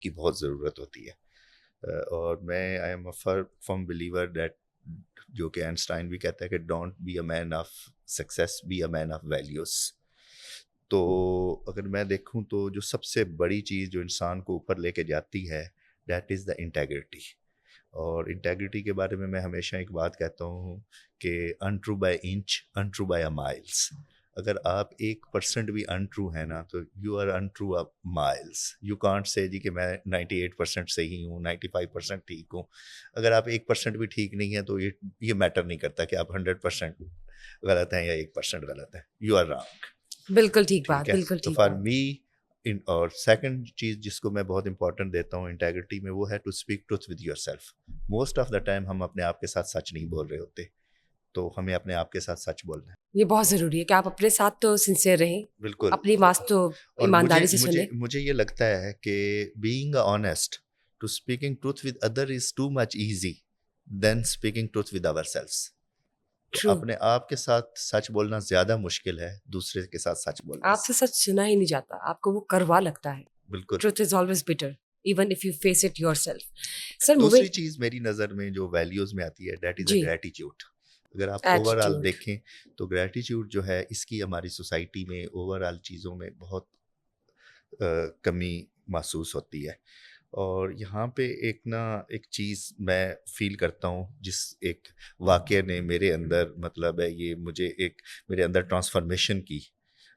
کی بہت ضرورت ہوتی ہے. اور میں I am a firm believer that جو کہ آئنسٹائن بھی کہتا ہے کہ don't be a man of success, be a man of values. تو اگر میں دیکھوں تو جو سب سے بڑی چیز جو انسان کو اوپر لے کے جاتی ہے دیٹ از دا انٹیگریٹی. اور انٹیگریٹی کے بارے میں ہمیشہ ایک بات کہتا ہوں کہ intro by inch intro by a miles. اگر آپ 1% بھی انٹرو ہیں نا تو you are intro a miles. You can't say جی کہ میں 98% صحیح ہوں، 95% ٹھیک ہوں. اگر آپ 1% بھی ٹھیک نہیں ہیں تو یہ میٹر نہیں کرتا کہ آپ 100% غلط ہیں یا 1% غلط ہیں. You are wrong. بالکل ٹھیک ٹھیک بات، ہے. بالکل تو ٹھیک فار بات. می اور سیکنڈ چیز جس کو میں بہت امپورٹنٹ دیتا ہوں انٹیگریٹی میں وہ ہے to speak truth with yourself. Most of the time ہم اپنے آپ کے ساتھ سچ نہیں بول رہے ہوتے، تو ہمیں اپنے آپ کے ساتھ سچ بولنا ہے. یہ بہت ضروری ہے کہ آپ اپنے ساتھ تو سنسیئر رہیں، بالکل. اپنی بات تو اور ایمانداری سے مجھے سنیں. مجھے یہ لگتا ہے کہ being honest to speaking truth with other is too much easy than speaking truth with ourselves. تو ٹرو. اپنے آپ کے ساتھ سچ بولنا زیادہ مشکل ہے دوسرے کے ساتھ سچ بولنے آپ سے سچ سنا ہی نہیں جاتا، آپ کو وہ کروا لگتا ہے. بالکل. Truth is always better even if you face it yourself. Sir دوسری موونگ. چیز میری نظر میں جو ویلیوز میں آتی ہے that is a G. Gratitude. اگر آپ اوور آل ایٹیٹیوڈ. دیکھیں تو گریٹیچیوڈ جو ہے اس کی ہماری سوسائٹی میں اوور آل چیزوں میں بہت کمی محسوس ہوتی ہے. اور یہاں پہ ایک چیز میں فیل کرتا ہوں جس ایک واقعے نے میرے اندر مطلب ہے یہ مجھے ایک میرے اندر ٹرانسفارمیشن کی.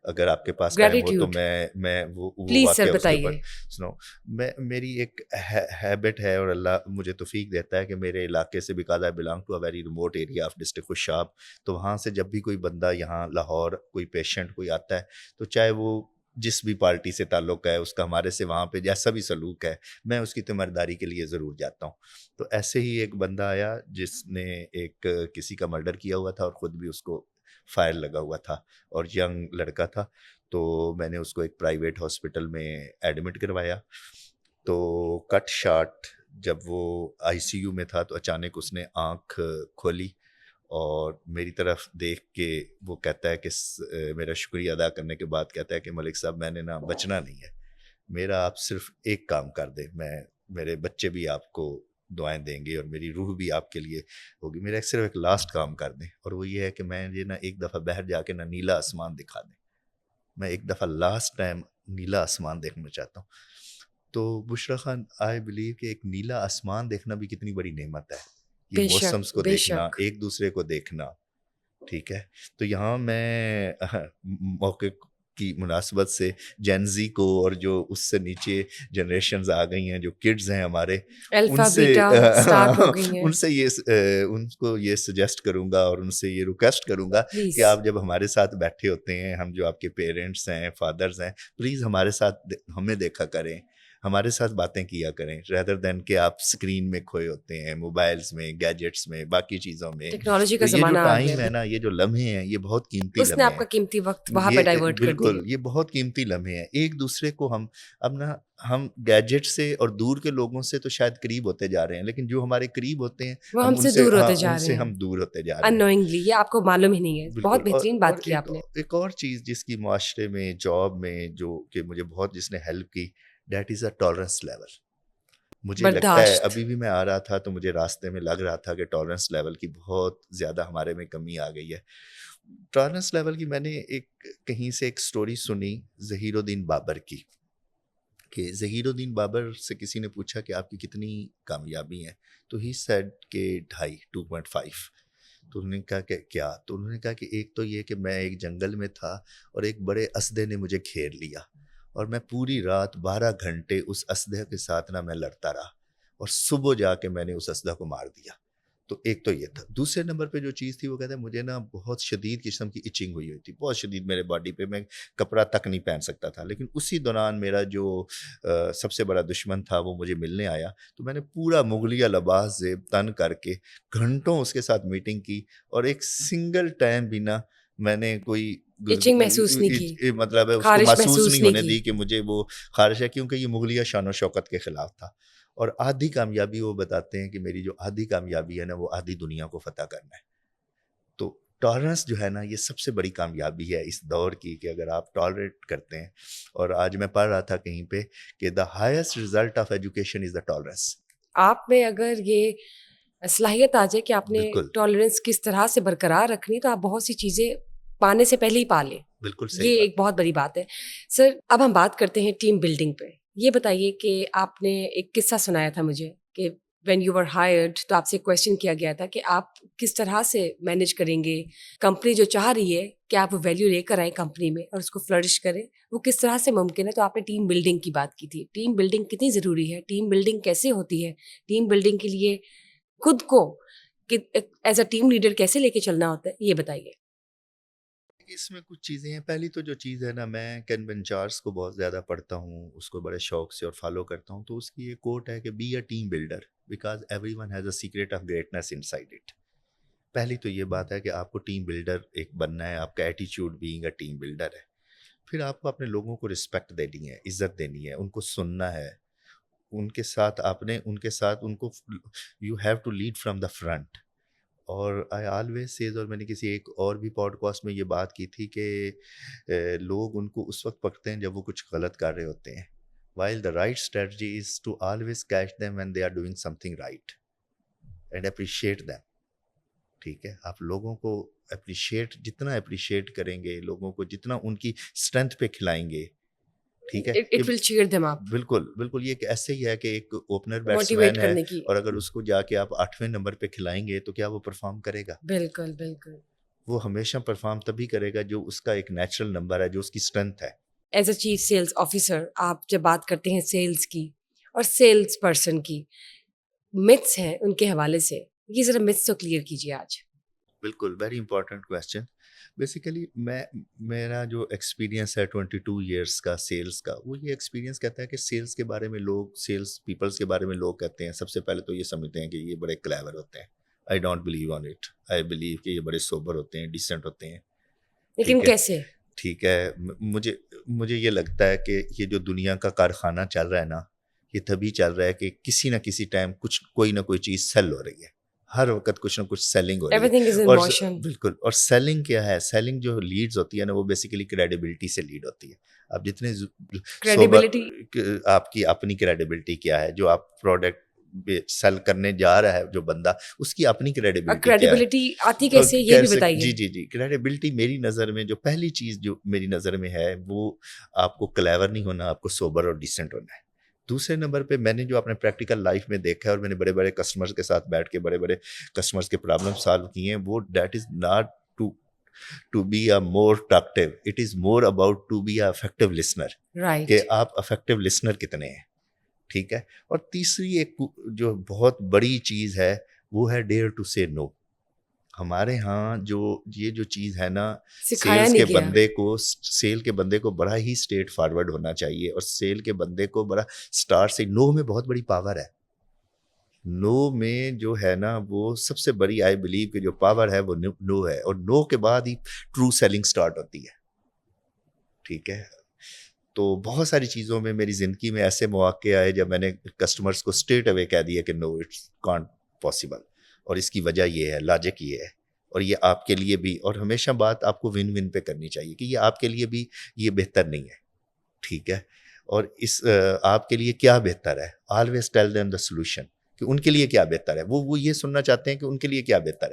اگر آپ کے پاس ٹائم ہو تو گریٹیٹیوڈ میں وہ پلیز سر واقعہ اس کے اوپر بتائیے. سنو. میری ایک ہیبٹ ہے اور اللہ مجھے توفیق دیتا ہے کہ میرے علاقے سے because I belong to a very remote area of district Khushab. تو وہاں سے جب بھی کوئی بندہ یہاں لاہور کوئی پیشنٹ کوئی آتا ہے تو چاہے وہ جس بھی پارٹی سے تعلق ہے اس کا ہمارے سے وہاں پہ جیسا بھی سلوک ہے میں اس کی تیمارداری کے لیے ضرور جاتا ہوں. تو ایسے ہی ایک بندہ آیا جس نے ایک کسی کا مرڈر کیا ہوا تھا اور خود بھی اس کو فائر لگا ہوا تھا اور ینگ لڑکا تھا. تو میں نے اس کو ایک پرائیویٹ ہاسپٹل میں ایڈمٹ کروایا. تو کٹ شارٹ جب وہ آئی سی یو میں تھا تو اچانک اس نے آنکھ کھولی اور میری طرف دیکھ کے وہ کہتا ہے کہ میرا شکریہ ادا کرنے کے بعد کہتا ہے کہ ملک صاحب میں نے نا بچنا نہیں ہے، میرا آپ صرف ایک کام کر دیں، میرے بچے بھی آپ کو دعائیں دیں گے اور میری روح بھی آپ کے لیے ہوگی، میرا صرف ایک لاسٹ کام کر دیں اور وہ یہ ہے کہ میں یہ نا ایک دفعہ باہر جا کے نا نیلا آسمان دکھا دیں. میں ایک دفعہ لاسٹ ٹائم نیلا آسمان دیکھنا چاہتا ہوں. تو بشرا خان آئی بلیو کہ ایک نیلا آسمان دیکھنا بھی کتنی بڑی نعمت ہے. یہ بے موسمس شک کو بے دیکھنا، شک. ایک دوسرے کو دیکھنا. ٹھیک ہے. تو یہاں میں موقع کی مناسبت سے جین زی کو اور جو اس سے نیچے جنریشنز آ گئی ہیں جو کڈز ہیں ہمارے الفا بیٹا اسٹارٹ ہو گئی ہیں. ان کو یہ سجیسٹ کروں گا اور ان سے یہ ریکویسٹ کروں گا پلیز. کہ آپ جب ہمارے ساتھ بیٹھے ہوتے ہیں، ہم جو آپ کے پیرنٹس ہیں فادرز ہیں، پلیز ہمارے ساتھ ہمیں دیکھا کریں، ہمارے ساتھ باتیں کیا کریں ریدر دین کہ آپ اسکرین میں کھوئے ہوتے ہیں، موبائلز میں، گیجٹس میں، باقی چیزوں میں. ٹیکنالوجی کا تو یہ جو زمانہ آ گیا ٹائم ہے ہے، نا، یہ جو لمحے ہیں، یہ بہت قیمتی اس نے لمحے آپ کا ہیں. قیمتی وقت وہاں پہ یہ ڈائیورٹ کر بالکل دیا. یہ بہت قیمتی لمحے ہیں. ایک دوسرے کو ہم گیجٹ سے اور دور کے لوگوں سے تو شاید قریب ہوتے جا رہے ہیں، لیکن جو ہمارے قریب ہوتے ہیں وہ ہم ہم ان سے سے دور ہوتے جا ان سے رہے ہیں ہم دور ہوتے جا رہے ہیں. انوئنگلی. یہ آپ کو معلوم ہی نہیں ہے. بالکل. بہت بہترین اور بات کی آپ نے. ایک اور چیز جس کی معاشرے میں جاب میں جو کہ مجھے بہت جس نے ہیلپ کی that is a tolerance level. مجھے لگتا ہے برداشت. ابھی بھی میں آ رہا تھا تو مجھے راستے میں لگ رہا تھا کہ ٹالرنس لیول کی بہت زیادہ ہمارے میں کمی آ گئی ہے. ٹالرنس لیول کی میں نے کہیں سے ایک سٹوری سنی ظہیر الدین بابر کی، کہ ظہیر الدین بابر سے کسی نے پوچھا کہ آپ کی کتنی کامیابی ہیں، تو ہی سیڈ کہ 2.5. تو انہوں نے کہا کہ کیا؟ تو انہوں نے کہا کہ ایک تو یہ کہ میں ایک جنگل میں تھا اور ایک بڑے اسدے نے مجھے گھیر لیا اور میں پوری رات 12 گھنٹے اس اسدے کے ساتھ نا میں لڑتا رہا اور صبح جا کے میں نے اس اسدہ کو مار دیا. تو ایک تو یہ تھا. دوسرے نمبر پہ جو چیز تھی وہ کہتے ہیں مجھے نا بہت شدید قسم کی ایچنگ ہوئی تھی، بہت شدید میرے باڈی پہ، میں کپڑا تک نہیں پہن سکتا تھا. لیکن اسی دوران میرا جو سب سے بڑا دشمن تھا وہ مجھے ملنے آیا، تو میں نے پورا مغلیہ لباس زیب تن کر کے گھنٹوں اس کے ساتھ میٹنگ کی اور ایک سنگل ٹائم بھی نہ میں نے کوئی ایچنگ محسوس نہیں کی، مطلب ہے اس کو خارش محسوس نہیں ہونے کی. دی کہ مجھے وہ خارش ہے، کیونکہ یہ مغلیہ شان و شوکت کے خلاف تھا. اور آدھی کامیابی وہ بتاتے ہیں کہ میری جو آدھی کامیابی ہے نا وہ آدھی دنیا کو فتح کرنا ہے. تو ٹالرنس جو ہے نا یہ سب سے بڑی کامیابی ہے اس دور کی کہ اگر آپ ٹالریٹ کرتے ہیں. اور آج میں پڑھ رہا تھا کہیں پہ کہ the highest result of education is the tolerance. آپ میں اگر یہ صلاحیت آ جائے کہ آپ نے بالکل ٹالرنس کس طرح سے برقرار رکھنی تو آپ بہت سی چیزیں پانے سے پہلے ہی پا لیں. بالکل صحیح یہ بات. ایک بہت بڑی بات ہے. سر اب ہم بات کرتے ہیں ٹیم بلڈنگ پہ. یہ بتائیے کہ آپ نے ایک قصہ سنایا تھا مجھے کہ وین یو ور ہائرڈ تو آپ سے کویشچن کیا گیا تھا کہ آپ کس طرح سے مینیج کریں گے کمپنی جو چاہ رہی ہے کہ آپ وہ ویلیو لے کر آئیں کمپنی میں اور اس کو فلرش کریں, وہ کس طرح سے ممکن ہے. تو آپ نے ٹیم بلڈنگ کی بات کی تھی. ٹیم بلڈنگ کتنی ضروری ہے, ٹیم بلڈنگ کیسے ہوتی ہے, ٹیم بلڈنگ کے لیے خود کو ایز اے ٹیم لیڈر کیسے لے کے چلنا ہوتا ہے, یہ بتائیے. اس میں کچھ چیزیں ہیں. پہلی تو جو چیز ہے نا, میں کین بنچارس کو بہت زیادہ پڑھتا ہوں, اس کو بڑے شوق سے اور فالو کرتا ہوں. تو اس کی ایک کوٹ ہے کہ be a team builder because everyone has a secret of greatness inside it. پہلی تو یہ بات ہے کہ آپ کو ٹیم بلڈر ایک بننا ہے, آپ کا ایٹیچیوڈ بینگ اے ٹیم بلڈر ہے. پھر آپ کو اپنے لوگوں کو رسپیکٹ دینی ہے, عزت دینی ہے, ان کو سننا ہے, ان کے ساتھ ان کو you have to lead from the front. اور آئی آلویز سیز, اور میں نے کسی ایک اور بھی پوڈ کاسٹ میں یہ بات کی تھی کہ لوگ ان کو اس وقت پکڑتے ہیں جب وہ کچھ غلط کر رہے ہوتے ہیں. While the right strategy is to always catch them when they are doing something right and appreciate them. ٹھیک ہے, آپ لوگوں کو جتنا اپریشیٹ کریں گے, لوگوں کو جتنا ان کی اسٹرینتھ پہ کھلائیں گے, ٹھیک ہے. It will chair them up. بالکل بالکل, یہ ایک ایسے ہی ہے کہ ایک اوپنر بیٹس موٹیویٹ مین ہے کرنے کی. اور اگر اس کو جا کے آپ 8ویں نمبر پہ کھلائیں گے تو کیا وہ پرفارم کرے گا؟ بالکل بالکل. وہ ہمیشہ پرفارم تبھی کرے گا جو اس کا ایک نیچرل نمبر ہے, جو اس کی اسٹرینتھ ہے. As a chief sales officer آپ جب بات کرتے ہیں سیلس کی اور سیلس پرسن کی, متس ہیں ان کے حوالے سے, یہ ذرا متس تو کلیئر کیجیے آج. بالکل, ویری امپورٹنٹ کویسچن. بیسیکلی میرا جو ایکسپیرینس ہے 22 ایئرس کا سیلس کا, وہ یہ ایکسپیرینس کہتا ہے کہ سیلس کے بارے میں سیلس پیپلس کے بارے میں لوگ کہتے ہیں سب سے پہلے تو یہ سمجھتے ہیں کہ یہ بڑے کلیور ہوتے ہیں. I don't believe on it. I believe کہ یہ بڑے سوبر ہوتے ہیں, ڈیسنٹ ہوتے ہیں. لیکن ٹھیک ہے, کیسے؟ ٹھیک ہے. مجھے یہ لگتا ہے کہ یہ جو دنیا کا کارخانہ چل رہا ہے نا, یہ تبھی چل رہا ہے کہ کسی نہ کسی ٹائم کوئی نہ کوئی چیز سیل ہو رہی ہے. ہر وقت کچھ نہ کچھ سیلنگ ہو رہی ہے. ایوری تھنگ از ان اور موشن. بالکل, اور سیلنگ کیا ہے, سیلنگ جو لیڈز ہوتی ہے نا, وہ بیسیکلی کریڈیبلٹی سے لیڈ ہوتی ہے. آپ جتنے کریڈیبلٹی, آپ کی اپنی کریڈیبلٹی کیا ہے, جو آپ پروڈکٹ سیل کرنے جا رہا ہے جو بندہ, اس کی اپنی کریڈیبلٹی کیا ہے. کریڈیبلٹی آتی کیسے, یہ بھی بتائیے. جی کریڈیبلٹی میری نظر میں جو پہلی چیز جو میری نظر میں ہے, وہ آپ کو کلیور نہیں ہونا, آپ کو سوبر اور ڈیسنٹ ہونا ہے. دوسرے نمبر پہ میں نے جو اپنے پریکٹیکل لائف میں دیکھا ہے, اور میں نے بڑے بڑے کسٹمرز کے ساتھ بیٹھ کے بڑے بڑے کسٹمرز کے پرابلم سالو کیے ہیں, وہ that is not to be a more talkative, it is more about to be a effective listener. Right. کہ آپ افیکٹو لسنر کتنے ہیں. ٹھیک ہے. اور تیسری ایک جو بہت بڑی چیز ہے, وہ ہے ڈیئر ٹو سے نو. ہمارے ہاں یہ جو چیز ہے نا, سکھایا نہیں گیا. سیل کے بندے کو بڑا ہی اسٹریٹ فارورڈ ہونا چاہیے, اور سیل کے بندے کو بڑا اسٹارٹ سے نو میں بہت بڑی پاور ہے. نو میں جو ہے نا, وہ سب سے بڑی آئی بلیو کہ جو پاور ہے وہ نو ہے, اور نو کے بعد ہی ٹرو سیلنگ اسٹارٹ ہوتی ہے. ٹھیک ہے. تو بہت ساری چیزوں میں میری زندگی میں ایسے مواقع آئے جب میں نے کسٹمرز کو اسٹریٹ اوے کہہ دیا کہ نو اٹس کانٹ پاسبل, اور اس کی وجہ یہ ہے, لاجک یہ ہے, اور یہ آپ کے لیے بھی, اور ہمیشہ بات آپ کو ون ون پہ کرنی چاہیے کہ یہ آپ کے لیے بھی یہ بہتر نہیں ہے. ٹھیک ہے. اور آپ کے لیے کیا بہتر ہے, always tell them the solution, کہ ان کے لیے کیا بہتر ہے. وہ یہ سننا چاہتے ہیں کہ ان کے لیے کیا بہتر ہے.